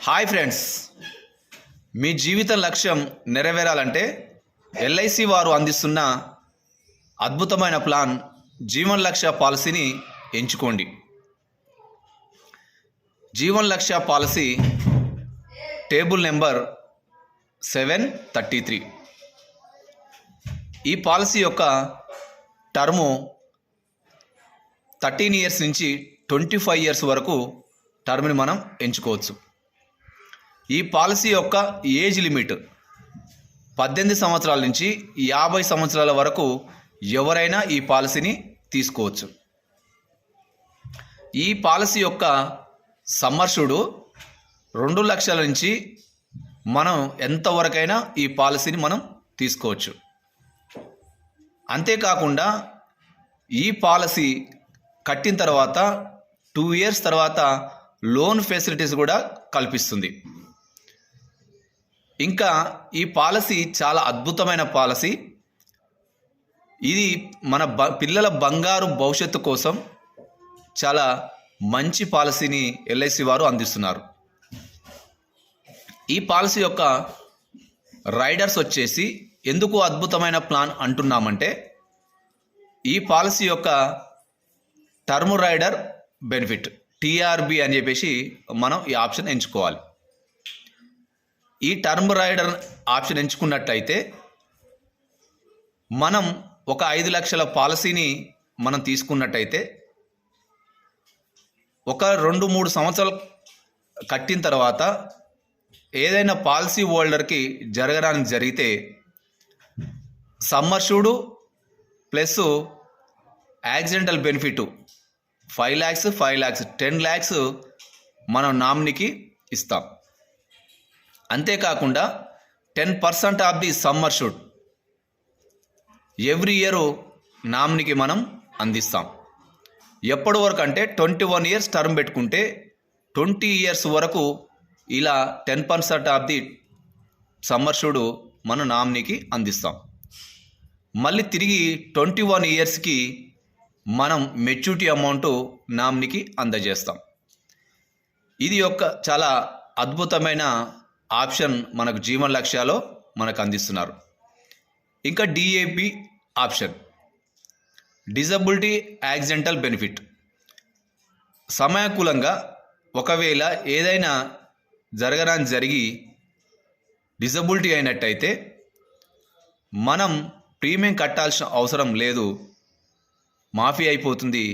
Hi friends, మీ జీవిత లక్ష్యం నెరవేరాలంటే LIC వారు అందిస్తున్న అద్భుతమైన ప్లాన్ జీవన్ లక్ష్య పాలసీని ఎంచుకోండి. జీవన్ లక్ష్య పాలసీ టేబుల్ నెంబర్ 733. ఈ పాలసీ యొక్క టర్ము 13 ఇయర్స్ నుంచి 25 ఇయర్స్ వరకు టర్మ్ని మనం ఎంచుకోవచ్చు. ఈ పాలసీ యొక్క ఏజ్ లిమిట్ 18 సంవత్సరాల నుంచి 50 సంవత్సరాల వరకు ఎవరైనా ఈ పాలసీని తీసుకోవచ్చు. ఈ పాలసీ యొక్క సమ్మర్షుడు 2 లక్షల నుంచి మనం ఎంతవరకైనా ఈ పాలసీని మనం తీసుకోవచ్చు. అంతేకాకుండా ఈ పాలసీ కట్టిన తర్వాత 2 ఇయర్స్ తర్వాత లోన్ ఫెసిలిటీస్ కూడా కల్పిస్తుంది. ఇంకా ఈ పాలసీ చాలా అద్భుతమైన పాలసీ. ఇది మన పిల్లల బంగారు భవిష్యత్తు కోసం చాలా మంచి పాలసీని ఎల్ఐసి వారు అందిస్తున్నారు. ఈ పాలసీ యొక్క రైడర్స్ వచ్చేసి ఎందుకు అద్భుతమైన ప్లాన్ అంటున్నామంటే, ఈ పాలసీ యొక్క టర్మ్ రైడర్ బెనిఫిట్ టీఆర్బి అని చెప్పేసి మనం ఈ ఆప్షన్ ఎంచుకోవాలి. ఈ టర్మ్ రైడర్ ఆప్షన్ ఎంచుకున్నట్టయితే మనం ఒక 5 లక్షల పాలసీని మనం తీసుకున్నట్టయితే ఒక 2-3 సంవత్సరాలు కట్టిన తర్వాత ఏదైనా పాలసీ హోల్డర్కి జరగడానికి జరిగితే sum assured plus accidental benefit 5 lakhs 10 lakhs మనం నామినీకి ఇస్తాం. అంతేకాకుండా 10% of the sum assured every year నామినీకి మనం అందిస్తాం. ఎప్పటి వరకు అంటే 21 ఇయర్స్ టర్మ్ పెట్టుకుంటే 20 ఇయర్స్ వరకు ఇలా 10% ఆఫ్ ది సమ్మర్షుడ్ మన నామినీకి అందిస్తాం. మళ్ళీ తిరిగి 21 ఇయర్స్కి మనం మెచ్యూరిటీ అమౌంట్ నామినీకి అందజేస్తాం. ఇది యొక్క చాలా అద్భుతమైన ఆప్షన్ మనకు జీవన్ లక్ష్యాలో మనకు అందిస్తున్నారు. ఇంకా DAP option disability accidental benefit. సమయానుకూలంగా ఒకవేళ ఏదైనా జరగడానికి జరిగి డిజబిలిటీ అయినట్టయితే మనం ప్రీమియం కట్టాల్సిన అవసరం లేదు, మాఫీ అయిపోతుంది.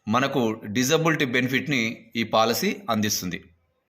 మనకు డిజబిలిటీ బెనిఫిట్ని ఈ పాలసీ అందిస్తుంది.